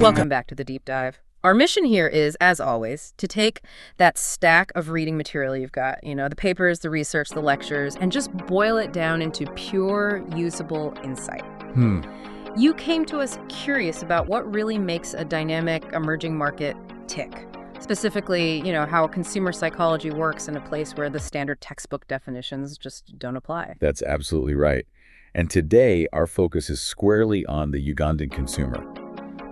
Welcome back to the Deep Dive. Our mission here is, as always, to take that stack of reading material you've got, the papers, the research, the lectures, and just boil it down into pure, usable insight. You came to us curious about what really makes a dynamic, emerging market tick. Specifically, how consumer psychology works in a place where the standard textbook definitions just don't apply. That's absolutely right. And today, our focus is squarely on the Ugandan consumer.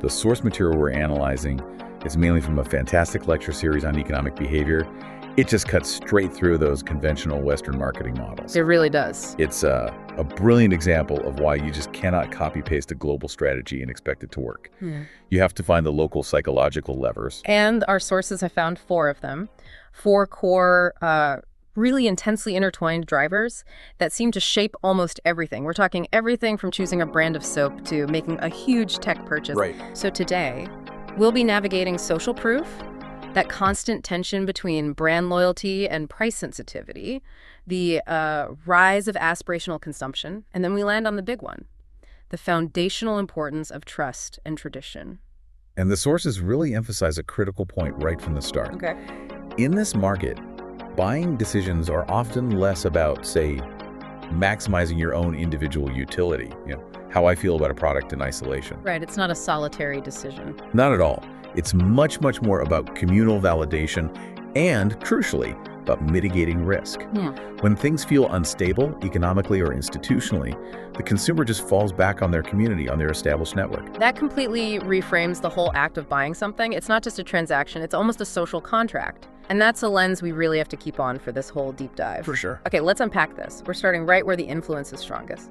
The source material we're analyzing is mainly from a fantastic lecture series on economic behavior. It just cuts straight through those conventional Western marketing models. It really does. It's a brilliant example of why you just cannot copy-paste a global strategy and expect it to work. You have to find the local psychological levers. And our sources have found 4 of them. 4 core, really intensely intertwined drivers that seem to shape almost everything. We're talking everything from choosing a brand of soap to making a huge tech purchase. Right. So today, we'll be navigating social proof, that constant tension between brand loyalty and price sensitivity, the rise of aspirational consumption, and then we land on the big one, the foundational importance of trust and tradition. And the sources really emphasize a critical point right from the start. Okay. In this market, buying decisions are often less about, say, maximizing your own individual utility, how I feel about a product in isolation. Right, it's not a solitary decision. Not at all. It's much, much more about communal validation and, crucially, about mitigating risk. When things feel unstable, economically or institutionally, the consumer just falls back on their community, on their established network. That completely reframes the whole act of buying something. It's not just a transaction, it's almost a social contract. And that's a lens we really have to keep on for this whole deep dive. For sure. Okay, let's unpack this. We're starting right where the influence is strongest.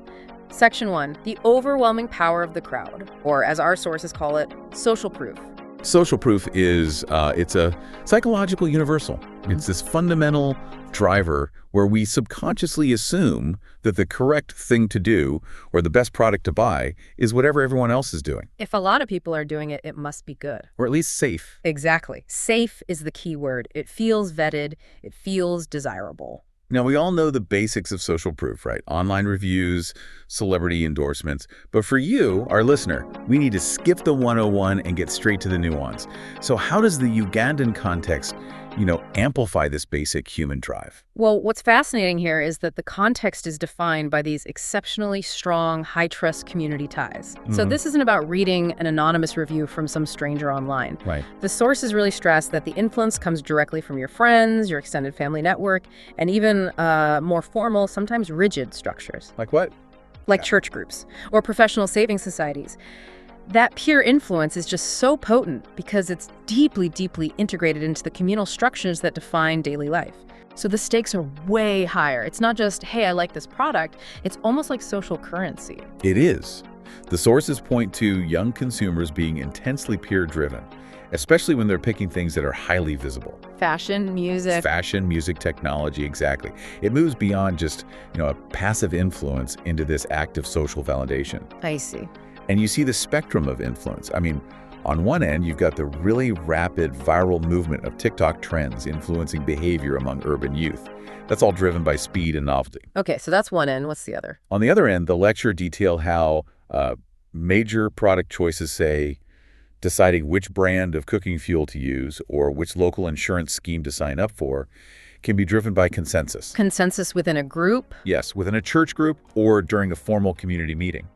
Section 1, the overwhelming power of the crowd, or as our sources call it, social proof. Social proof is, it's a psychological universal. It's this fundamental driver where we subconsciously assume that the correct thing to do or the best product to buy is whatever everyone else is doing. If a lot of people are doing it, it must be good. Or at least safe. Exactly. Safe is the key word. It feels vetted. It feels desirable. Now, we all know the basics of social proof, right? Online reviews, celebrity endorsements. But for you, our listener, we need to skip the 101 and get straight to the nuance. So how does the Ugandan context, amplify this basic human drive? Well, what's fascinating here is that the context is defined by these exceptionally strong, high-trust community ties. So this isn't about reading an anonymous review from some stranger online. Right. The sources really stress that the influence comes directly from your friends, your extended family network, and even more formal, sometimes rigid structures. Like what? Like church groups or professional savings societies. That peer influence is just so potent because it's deeply, deeply integrated into the communal structures that define daily life. So the stakes are way higher. It's not just, hey, I like this product. It's almost like social currency. It is. The sources point to young consumers being intensely peer-driven, especially when they're picking things that are highly visible. Fashion, music. Fashion, music, technology, exactly. It moves beyond just, a passive influence into this active social validation. I see. And you see the spectrum of influence. I mean, on one end, you've got the really rapid viral movement of TikTok trends influencing behavior among urban youth. That's all driven by speed and novelty. Okay, so that's one end. What's the other? On the other end, the lecture detail how major product choices, say, deciding which brand of cooking fuel to use or which local insurance scheme to sign up for, can be driven by consensus. Consensus within a group? Yes, within a church group or during a formal community meeting.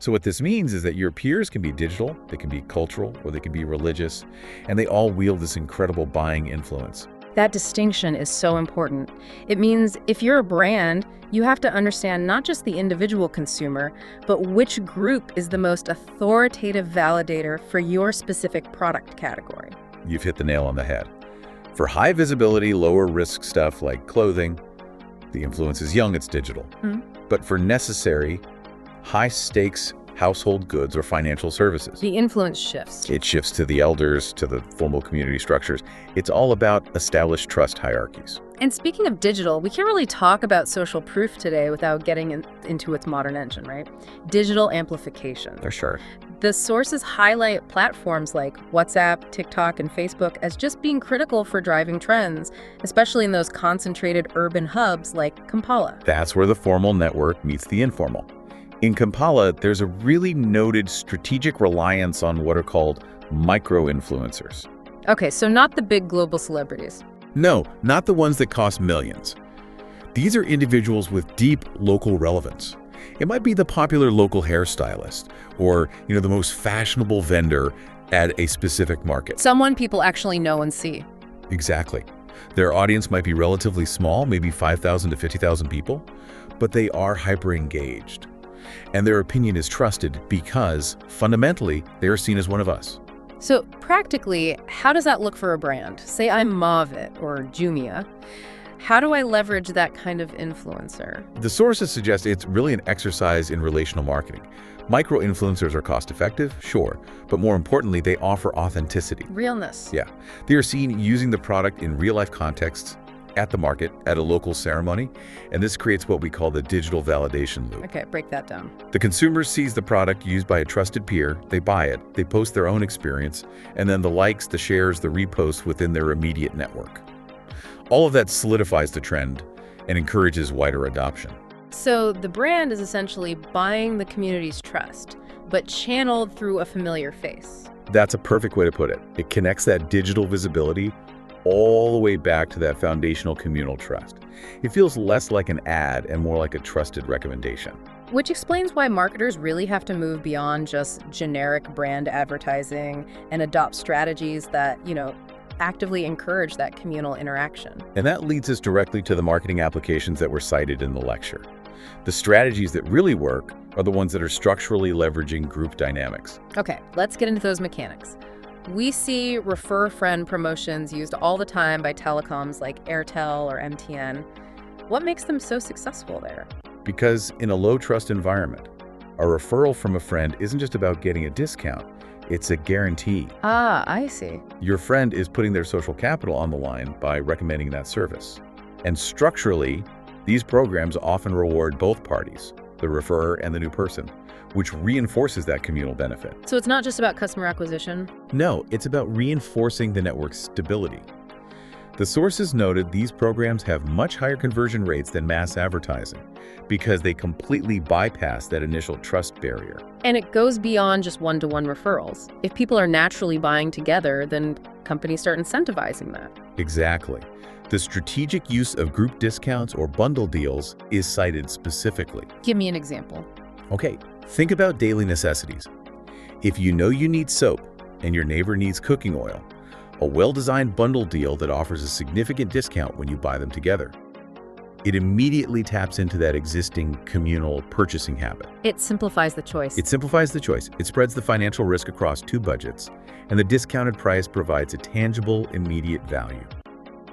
So what this means is that your peers can be digital, they can be cultural, or they can be religious, and they all wield this incredible buying influence. That distinction is so important. It means if you're a brand, you have to understand not just the individual consumer, but which group is the most authoritative validator for your specific product category. You've hit the nail on the head. For high visibility, lower risk stuff like clothing, the influence is young, it's digital. But for necessary, high stakes household goods or financial services, the influence shifts. It shifts to the elders, to the formal community structures. It's all about established trust hierarchies. And speaking of digital, we can't really talk about social proof today without getting into its modern engine, right? Digital amplification. For sure. The sources highlight platforms like WhatsApp, TikTok, and Facebook as just being critical for driving trends, especially in those concentrated urban hubs like Kampala. That's where the formal network meets the informal. In Kampala, there's a really noted strategic reliance on what are called micro-influencers. Okay, so not the big global celebrities. No, not the ones that cost millions. These are individuals with deep local relevance. It might be the popular local hairstylist or, the most fashionable vendor at a specific market. Someone people actually know and see. Exactly. Their audience might be relatively small, maybe 5,000 to 50,000 people, but they are hyper-engaged. And their opinion is trusted because, fundamentally, they are seen as one of us. So practically, how does that look for a brand? Say I'm Maavit or Jumia. How do I leverage that kind of influencer? The sources suggest it's really an exercise in relational marketing. Micro-influencers are cost-effective, sure, but more importantly, they offer authenticity. Realness. Yeah. They are seen using the product in real-life contexts, at the market, at a local ceremony, and this creates what we call the digital validation loop. Okay, break that down. The consumer sees the product used by a trusted peer, they buy it, they post their own experience, and then the likes, the shares, the reposts within their immediate network. All of that solidifies the trend and encourages wider adoption. So the brand is essentially buying the community's trust, but channeled through a familiar face. That's a perfect way to put it. It connects that digital visibility all the way back to that foundational communal trust. It feels less like an ad and more like a trusted recommendation. Which explains why marketers really have to move beyond just generic brand advertising and adopt strategies that, actively encourage that communal interaction. And that leads us directly to the marketing applications that were cited in the lecture. The strategies that really work are the ones that are structurally leveraging group dynamics. Okay, let's get into those mechanics. We see refer a friend promotions used all the time by telecoms like Airtel or MTN. What makes them so successful there? Because in a low-trust environment, a referral from a friend isn't just about getting a discount, it's a guarantee. Ah, I see. Your friend is putting their social capital on the line by recommending that service. And structurally, these programs often reward both parties, the referrer and the new person, which reinforces that communal benefit. So it's not just about customer acquisition? No, it's about reinforcing the network's stability. The sources noted these programs have much higher conversion rates than mass advertising because they completely bypass that initial trust barrier. And it goes beyond just one-to-one referrals. If people are naturally buying together, then companies start incentivizing that. Exactly. The strategic use of group discounts or bundle deals is cited specifically. Give me an example. Okay, think about daily necessities. If you know you need soap and your neighbor needs cooking oil, a well-designed bundle deal that offers a significant discount when you buy them together. It immediately taps into that existing communal purchasing habit. It simplifies the choice. It simplifies the choice. It spreads the financial risk across two budgets, and the discounted price provides a tangible, immediate value.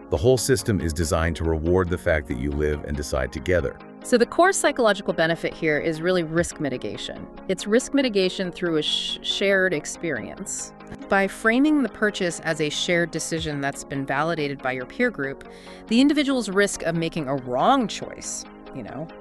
The whole system is designed to reward the fact that you live and decide together. So the core psychological benefit here is really risk mitigation. It's risk mitigation through a shared experience. By framing the purchase as a shared decision that's been validated by your peer group, the individual's risk of making a wrong choice,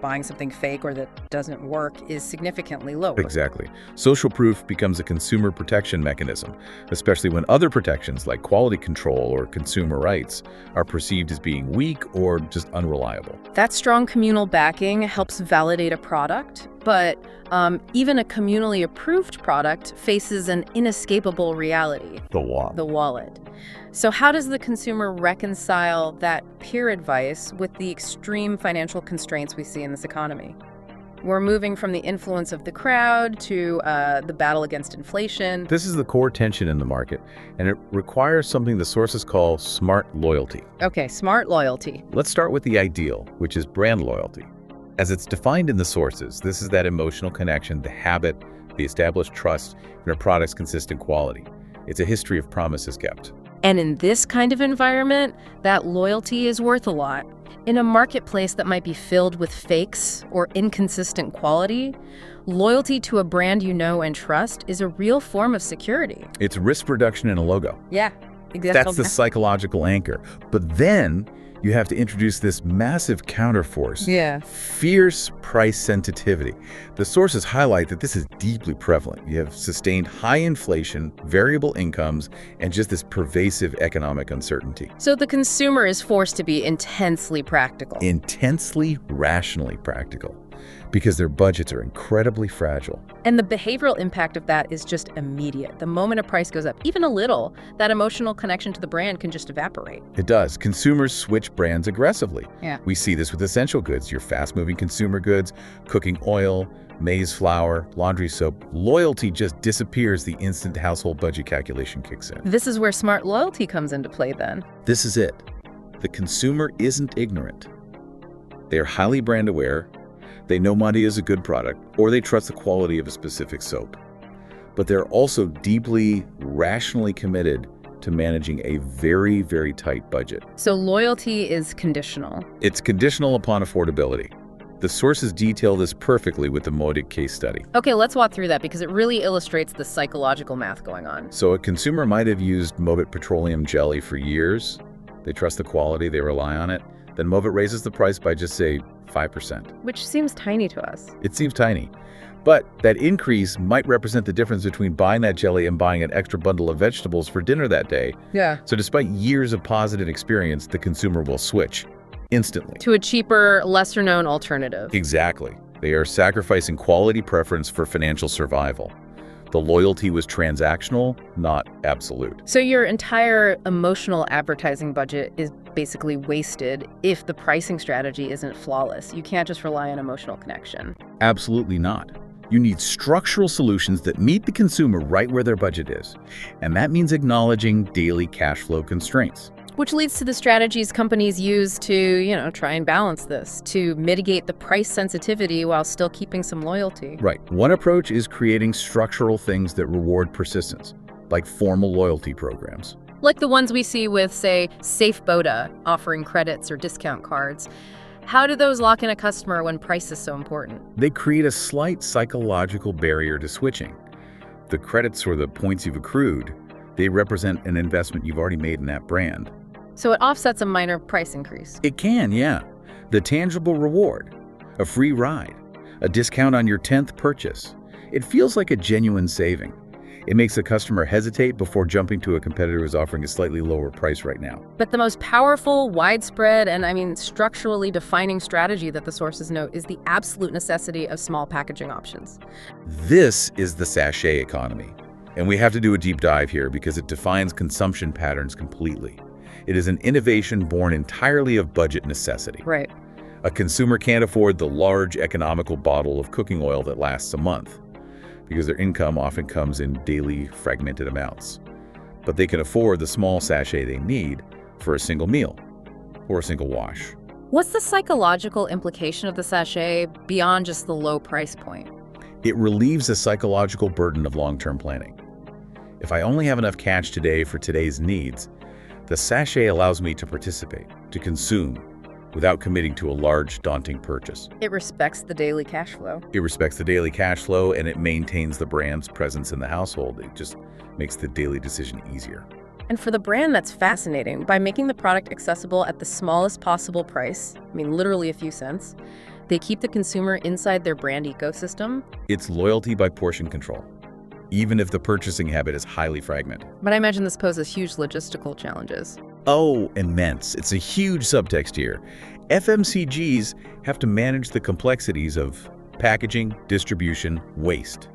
buying something fake or that doesn't work, is significantly lower. Exactly. Social proof becomes a consumer protection mechanism, especially when other protections like quality control or consumer rights are perceived as being weak or just unreliable. That strong communal backing helps validate a product, but even a communally approved product faces an inescapable reality. The wallet. So how does the consumer reconcile that peer advice with the extreme financial constraints we see in this economy? We're moving from the influence of the crowd to the battle against inflation. This is the core tension in the market, and it requires something the sources call smart loyalty. Okay, smart loyalty. Let's start with the ideal, which is brand loyalty. As it's defined in the sources, this is that emotional connection, the habit, the established trust in a product's consistent quality. It's a history of promises kept. And in this kind of environment, that loyalty is worth a lot. In a marketplace that might be filled with fakes or inconsistent quality, loyalty to a brand you know and trust is a real form of security. It's risk reduction in a logo. Yeah, exactly. That's the psychological anchor. But then you have to introduce this massive counterforce. Yeah. Fierce price sensitivity. The sources highlight that this is deeply prevalent. You have sustained high inflation, variable incomes, and just this pervasive economic uncertainty. So the consumer is forced to be intensely practical. Intensely rationally practical. because their budgets are incredibly fragile. And the behavioral impact of that is just immediate. The moment a price goes up, even a little, that emotional connection to the brand can just evaporate. It does. Consumers switch brands aggressively. Yeah. We see this with essential goods, your fast-moving consumer goods, cooking oil, maize flour, laundry soap. Loyalty just disappears the instant household budget calculation kicks in. This is where smart loyalty comes into play then. This is it. The consumer isn't ignorant. They are highly brand aware. They know money is a good product, or they trust the quality of a specific soap. But they're also deeply, rationally committed to managing a very, very tight budget. So loyalty is conditional. It's conditional upon affordability. The sources detail this perfectly with the Modig case study. Okay, let's walk through that because it really illustrates the psychological math going on. So a consumer might have used Mobit petroleum jelly for years. They trust the quality, they rely on it. Then Mobit raises the price by just, say, 5%. Which seems tiny to us. It seems tiny. But that increase might represent the difference between buying that jelly and buying an extra bundle of vegetables for dinner that day. Yeah. So despite years of positive experience, the consumer will switch instantly to a cheaper, lesser-known alternative. Exactly. They are sacrificing quality preference for financial survival. The loyalty was transactional, not absolute. So your entire emotional advertising budget is basically wasted if the pricing strategy isn't flawless. You can't just rely on emotional connection. Absolutely not. You need structural solutions that meet the consumer right where their budget is. And that means acknowledging daily cash flow constraints. Which leads to the strategies companies use to, try and balance this, to mitigate the price sensitivity while still keeping some loyalty. Right. One approach is creating structural things that reward persistence, like formal loyalty programs. Like the ones we see with, say, Safe Boda offering credits or discount cards. How do those lock in a customer when price is so important? They create a slight psychological barrier to switching. The credits or the points you've accrued, they represent an investment you've already made in that brand. So it offsets a minor price increase. It can, yeah. The tangible reward, a free ride, a discount on your 10th purchase. It feels like a genuine saving. It makes a customer hesitate before jumping to a competitor who's offering a slightly lower price right now. But the most powerful, widespread, and structurally defining strategy that the sources note is the absolute necessity of small packaging options. This is the sachet economy. And we have to do a deep dive here because it defines consumption patterns completely. It is an innovation born entirely of budget necessity. Right. A consumer can't afford the large economical bottle of cooking oil that lasts a month because their income often comes in daily fragmented amounts. But they can afford the small sachet they need for a single meal or a single wash. What's the psychological implication of the sachet beyond just the low price point? It relieves the psychological burden of long-term planning. If I only have enough cash today for today's needs, the sachet allows me to participate, to consume, without committing to a large, daunting purchase. It respects the daily cash flow. It respects the daily cash flow, and it maintains the brand's presence in the household. It just makes the daily decision easier. And for the brand, that's fascinating. By making the product accessible at the smallest possible price, literally a few cents, they keep the consumer inside their brand ecosystem. It's loyalty by portion control, even if the purchasing habit is highly fragmented. But I imagine this poses huge logistical challenges. Oh, immense. It's a huge subtext here. FMCGs have to manage the complexities of packaging, distribution, waste,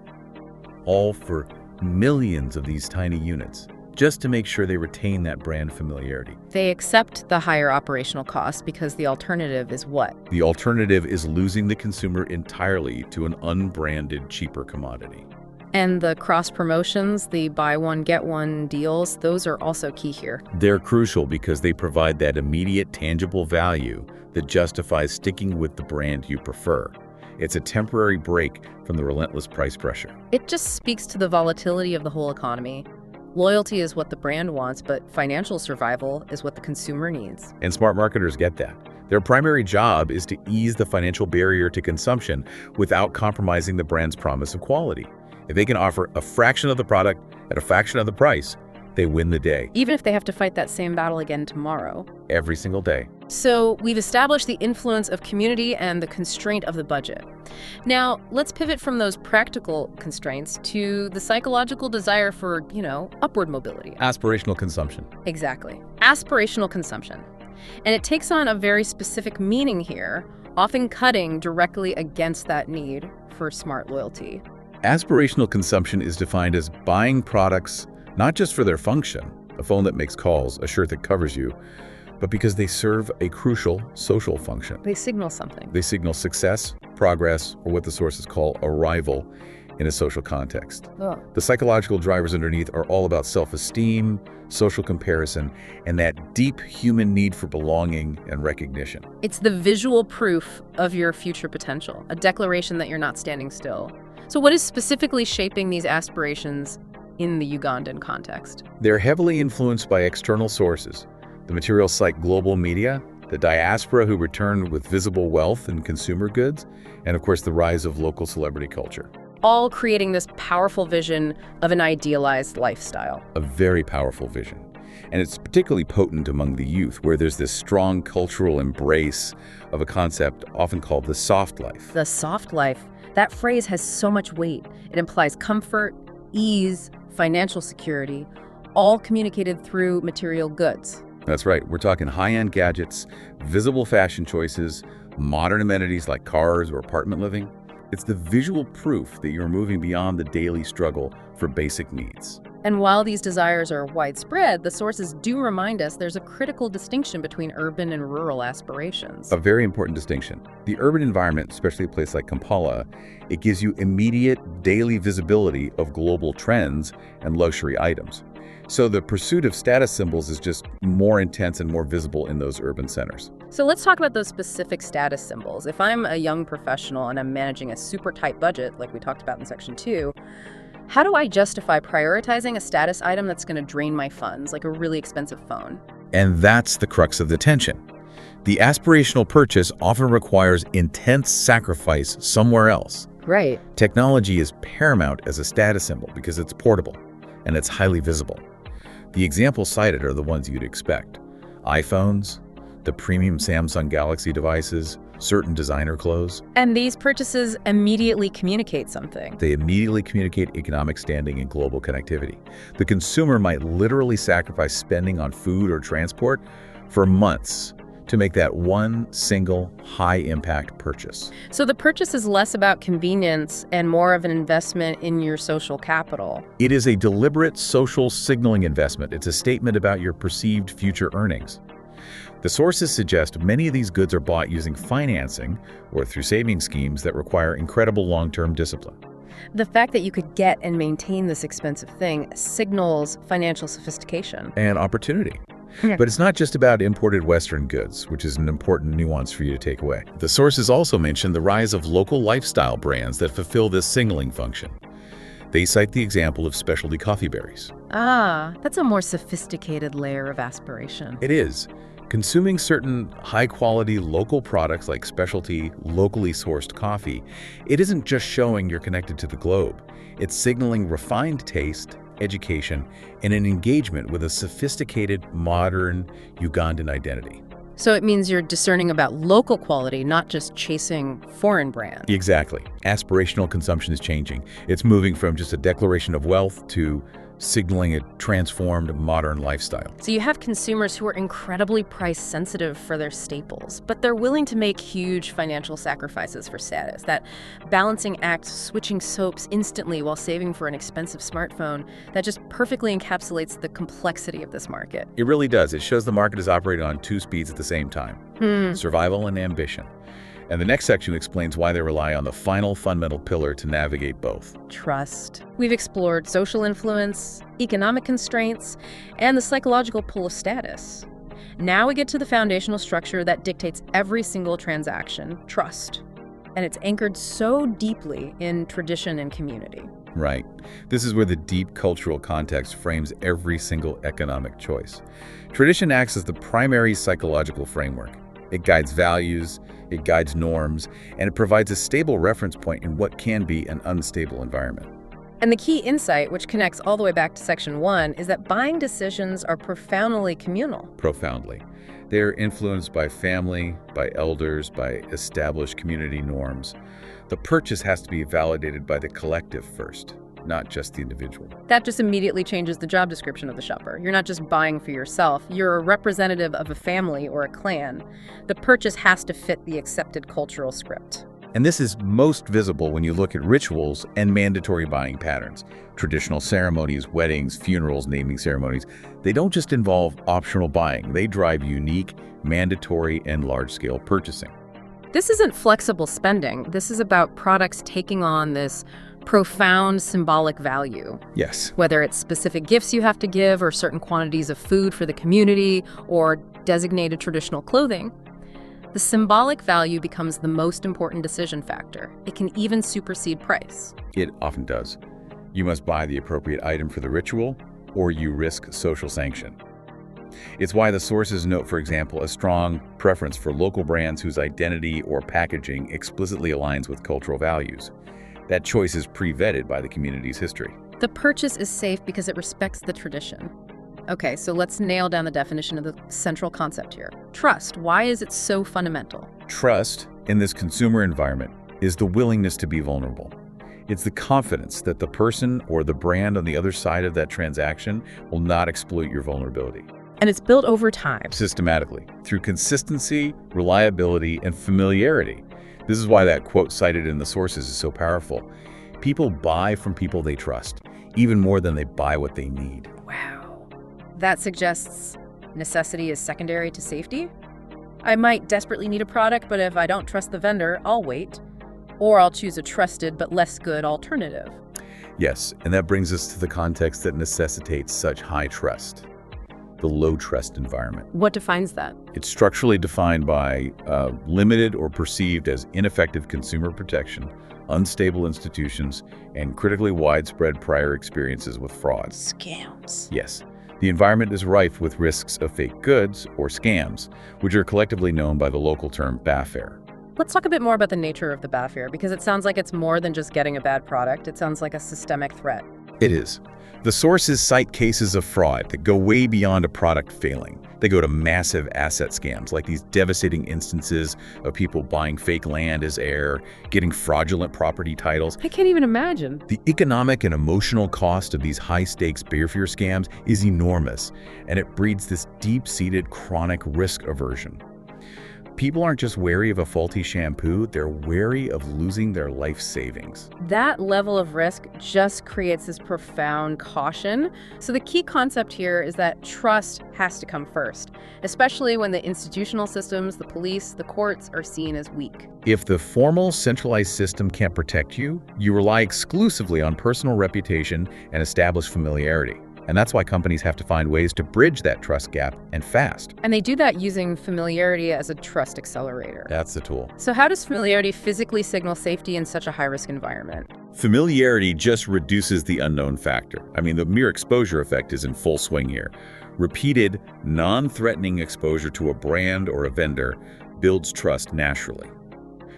all for millions of these tiny units, just to make sure they retain that brand familiarity. They accept the higher operational costs because the alternative is what? The alternative is losing the consumer entirely to an unbranded, cheaper commodity. And the cross-promotions, the buy-one-get-one deals, those are also key here. They're crucial because they provide that immediate, tangible value that justifies sticking with the brand you prefer. It's a temporary break from the relentless price pressure. It just speaks to the volatility of the whole economy. Loyalty is what the brand wants, but financial survival is what the consumer needs. And smart marketers get that. Their primary job is to ease the financial barrier to consumption without compromising the brand's promise of quality. If they can offer a fraction of the product at a fraction of the price, they win the day. Even if they have to fight that same battle again tomorrow. Every single day. So we've established the influence of community and the constraint of the budget. Now, let's pivot from those practical constraints to the psychological desire for, upward mobility. Aspirational consumption. Exactly. Aspirational consumption. And it takes on a very specific meaning here. often cutting directly against that need for smart loyalty. Aspirational consumption is defined as buying products not just for their function, a phone that makes calls, a shirt that covers you, but because they serve a crucial social function. They signal something. They signal success, progress, or what the sources call arrival in a social context. Oh. The psychological drivers underneath are all about self-esteem, social comparison, and that deep human need for belonging and recognition. It's the visual proof of your future potential, a declaration that you're not standing still. So what is specifically shaping these aspirations in the Ugandan context? They're heavily influenced by external sources. The materials cite global media, the diaspora who return with visible wealth and consumer goods, and of course the rise of local celebrity culture. All creating this powerful vision of an idealized lifestyle. A very powerful vision. And it's particularly potent among the youth, where there's this strong cultural embrace of a concept often called the soft life. The soft life, that phrase has so much weight. It implies comfort, ease, financial security, all communicated through material goods. That's right. We're talking high-end gadgets, visible fashion choices, modern amenities like cars or apartment living. It's the visual proof that you're moving beyond the daily struggle for basic needs. And while these desires are widespread, the sources do remind us there's a critical distinction between urban and rural aspirations. A very important distinction. The urban environment, especially a place like Kampala, it gives you immediate daily visibility of global trends and luxury items. So the pursuit of status symbols is just more intense and more visible in those urban centers. So let's talk about those specific status symbols. If I'm a young professional and I'm managing a super tight budget, like we talked about in Section 2, how do I justify prioritizing a status item that's going to drain my funds, like a really expensive phone? And that's the crux of the tension. The aspirational purchase often requires intense sacrifice somewhere else. Right. Technology is paramount as a status symbol because it's portable and it's highly visible. The examples cited are the ones you'd expect. iPhones, the premium Samsung Galaxy devices, certain designer clothes. And these purchases immediately communicate something. They immediately communicate economic standing and global connectivity. The consumer might literally sacrifice spending on food or transport for months to make that one single high-impact purchase. So the purchase is less about convenience and more of an investment in your social capital. It is a deliberate social signaling investment. It's a statement about your perceived future earnings. The sources suggest many of these goods are bought using financing or through saving schemes that require incredible long-term discipline. The fact that you could get and maintain this expensive thing signals financial sophistication. And opportunity. Yeah. But it's not just about imported Western goods, which is an important nuance for you to take away. The sources also mention the rise of local lifestyle brands that fulfill this signaling function. They cite the example of specialty coffee berries. Ah, that's a more sophisticated layer of aspiration. It is. Consuming certain high-quality local products like specialty, locally sourced coffee, it isn't just showing you're connected to the globe. It's signaling refined taste, education, and an engagement with a sophisticated, modern Ugandan identity. So it means you're discerning about local quality, not just chasing foreign brands. Exactly. Aspirational consumption is changing. It's moving from just a declaration of wealth to signaling a transformed modern lifestyle. So you have consumers who are incredibly price sensitive for their staples, but they're willing to make huge financial sacrifices for status. That balancing act, switching soaps instantly while saving for an expensive smartphone, that just perfectly encapsulates the complexity of this market. It really does. It shows the market is operating on two speeds at the same time, survival and ambition. And the next section explains why they rely on the final fundamental pillar to navigate both. Trust. We've explored social influence, economic constraints, and the psychological pull of status. Now we get to the foundational structure that dictates every single transaction, trust. And it's anchored so deeply in tradition and community. Right. This is where the deep cultural context frames every single economic choice. Tradition acts as the primary psychological framework. It guides values, it guides norms, and it provides a stable reference point in what can be an unstable environment. And the key insight, which connects all the way back to Section 1, is that buying decisions are profoundly communal. Profoundly. They are influenced by family, by elders, by established community norms. The purchase has to be validated by the collective first. not just the individual. That just immediately changes the job description of the shopper. You're not just buying for yourself, you're a representative of a family or a clan. The purchase has to fit the accepted cultural script. And this is most visible when you look at rituals and mandatory buying patterns. Traditional ceremonies, weddings, funerals, naming ceremonies, they don't just involve optional buying. They drive unique, mandatory, and large-scale purchasing. This isn't flexible spending. This is about products taking on this profound symbolic value. Yes. Whether it's specific gifts you have to give or certain quantities of food for the community or designated traditional clothing, the symbolic value becomes the most important decision factor. It can even supersede price. It often does. You must buy the appropriate item for the ritual, or you risk social sanction. It's why the sources note, for example, a strong preference for local brands whose identity or packaging explicitly aligns with cultural values. That choice is pre-vetted by the community's history. The purchase is safe because it respects the tradition. Okay, so let's nail down the definition of the central concept here. Trust. Why is it so fundamental? Trust in this consumer environment is the willingness to be vulnerable. It's the confidence that the person or the brand on the other side of that transaction will not exploit your vulnerability. And it's built over time. Systematically, through consistency, reliability, and familiarity. This is why that quote cited in the sources is so powerful. People buy from people they trust, even more than they buy what they need. Wow. That suggests necessity is secondary to safety? I might desperately need a product, but if I don't trust the vendor, I'll wait. Or I'll choose a trusted but less good alternative. Yes, and that brings us to the context that necessitates such high trust. The low trust environment. What defines that? It's structurally defined by limited or perceived as ineffective consumer protection, unstable institutions, and critically widespread prior experiences with fraud. Scams. Yes. The environment is rife with risks of fake goods or scams, which are collectively known by the local term Behaviour. Let's talk a bit more about the nature of the Behaviour, because it sounds like it's more than just getting a bad product. It sounds like a systemic threat. It is. The sources cite cases of fraud that go way beyond a product failing. They go to massive asset scams, like these devastating instances of people buying fake land as heir, getting fraudulent property titles. I can't even imagine. The economic and emotional cost of these high-stakes Behaviour scams is enormous, and it breeds this deep-seated chronic risk aversion. People aren't just wary of a faulty shampoo, they're wary of losing their life savings. That level of risk just creates this profound caution. So the key concept here is that trust has to come first, especially when the institutional systems, the police, the courts are seen as weak. If the formal, centralized system can't protect you, you rely exclusively on personal reputation and established familiarity. And that's why companies have to find ways to bridge that trust gap, and fast. And they do that using familiarity as a trust accelerator. That's the tool. So how does familiarity physically signal safety in such a high-risk environment? Familiarity just reduces the unknown factor. I mean, the mere exposure effect is in full swing here. Repeated, non-threatening exposure to a brand or a vendor builds trust naturally.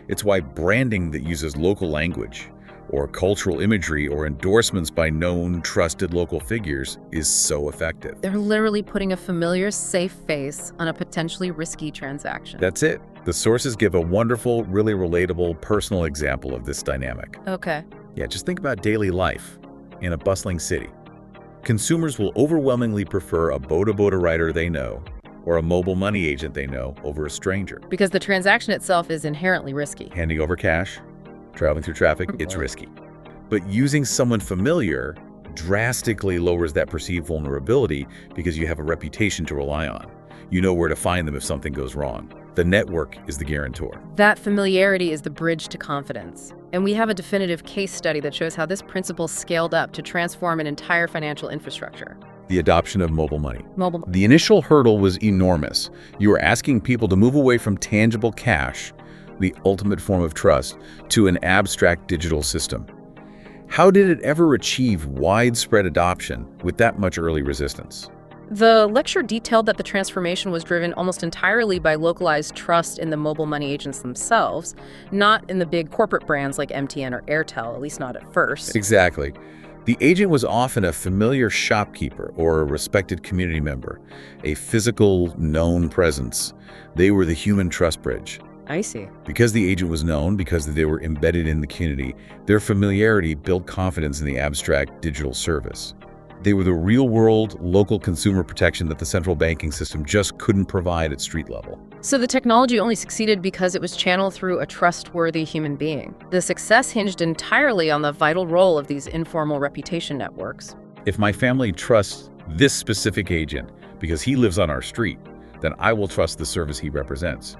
It's why branding that uses local language, or cultural imagery, or endorsements by known, trusted local figures is so effective. They're literally putting a familiar, safe face on a potentially risky transaction. That's it. The sources give a wonderful, really relatable, personal example of this dynamic. Okay. Yeah, just think about daily life in a bustling city. Consumers will overwhelmingly prefer a boda rider they know or a mobile money agent they know over a stranger. Because the transaction itself is inherently risky. Handing over cash, traveling through traffic, it's risky. But using someone familiar drastically lowers that perceived vulnerability because you have a reputation to rely on. You know where to find them if something goes wrong. The network is the guarantor. That familiarity is the bridge to confidence. And we have a definitive case study that shows how this principle scaled up to transform an entire financial infrastructure. The adoption of mobile money. The initial hurdle was enormous. You were asking people to move away from tangible cash, the ultimate form of trust, to an abstract digital system. How did it ever achieve widespread adoption with that much early resistance? The lecture detailed that the transformation was driven almost entirely by localized trust in the mobile money agents themselves, not in the big corporate brands like MTN or Airtel, at least not at first. Exactly. The agent was often a familiar shopkeeper or a respected community member, a physical, known presence. They were the human trust bridge. I see. Because the agent was known, because they were embedded in the community, their familiarity built confidence in the abstract digital service. They were the real-world, local consumer protection that the central banking system just couldn't provide at street level. So the technology only succeeded because it was channeled through a trustworthy human being. The success hinged entirely on the vital role of these informal reputation networks. If my family trusts this specific agent because he lives on our street, then I will trust the service he represents.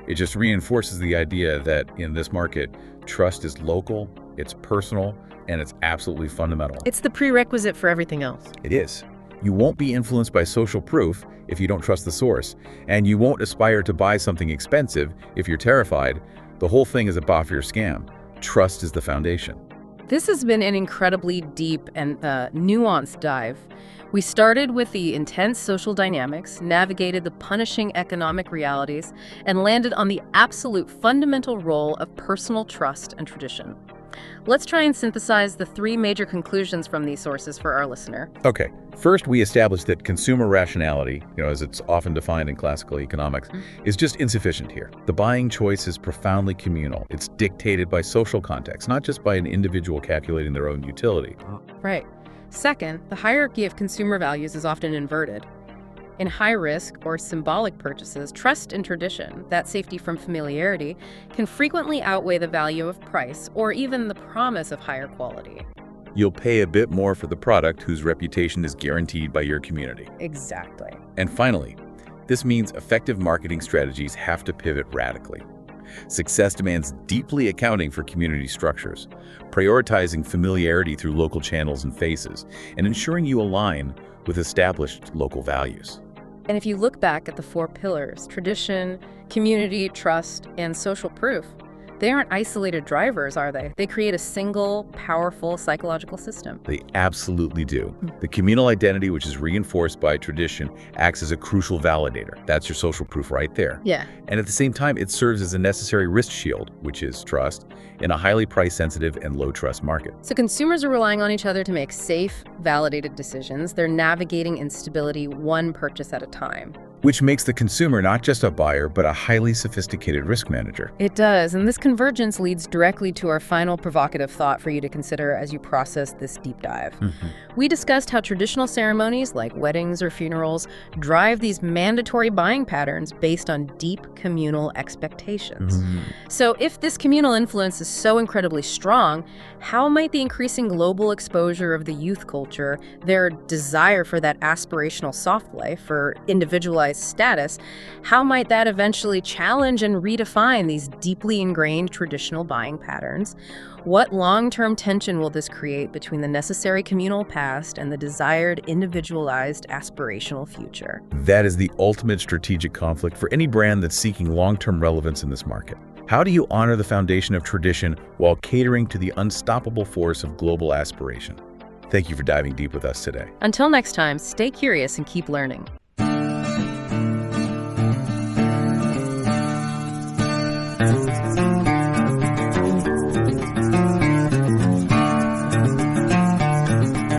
It just reinforces the idea that in this market, trust is local, it's personal, and it's absolutely fundamental. It's the prerequisite for everything else. It is. You won't be influenced by social proof if you don't trust the source, and you won't aspire to buy something expensive if you're terrified. The whole thing is a Behaviour scam. Trust is the foundation. This has been an incredibly deep and nuanced dive. We started with the intense social dynamics, navigated the punishing economic realities, and landed on the absolute fundamental role of personal trust and tradition. Let's try and synthesize the three major conclusions from these sources for our listener. Okay, first we established that consumer rationality, as it's often defined in classical economics, is just insufficient here. The buying choice is profoundly communal. It's dictated by social context, not just by an individual calculating their own utility. Right. Second, the hierarchy of consumer values is often inverted. In high-risk or symbolic purchases, trust and tradition, that safety from familiarity, can frequently outweigh the value of price or even the promise of higher quality. You'll pay a bit more for the product whose reputation is guaranteed by your community. Exactly. And finally, this means effective marketing strategies have to pivot radically. Success demands deeply accounting for community structures, prioritizing familiarity through local channels and faces, and ensuring you align with established local values. And if you look back at the four pillars, tradition, community, trust, and social proof, they aren't isolated drivers, are they? They create a single, powerful psychological system. They absolutely do. The communal identity, which is reinforced by tradition, acts as a crucial validator. That's your social proof right there. Yeah. And at the same time, it serves as a necessary risk shield, which is trust, in a highly price-sensitive and low-trust market. So consumers are relying on each other to make safe, validated decisions. They're navigating instability one purchase at a time. Which makes the consumer not just a buyer, but a highly sophisticated risk manager. It does, and this convergence leads directly to our final provocative thought for you to consider as you process this deep dive. We discussed how traditional ceremonies like weddings or funerals drive these mandatory buying patterns based on deep communal expectations. So if this communal influence is so incredibly strong, how might the increasing global exposure of the youth culture, their desire for that aspirational soft life, for individualized status, how might that eventually challenge and redefine these deeply ingrained traditional buying patterns? What long-term tension will this create between the necessary communal past and the desired individualized aspirational future? That is the ultimate strategic conflict for any brand that's seeking long-term relevance in this market. How do you honor the foundation of tradition while catering to the unstoppable force of global aspiration? Thank you for diving deep with us today. Until next time, stay curious and keep learning.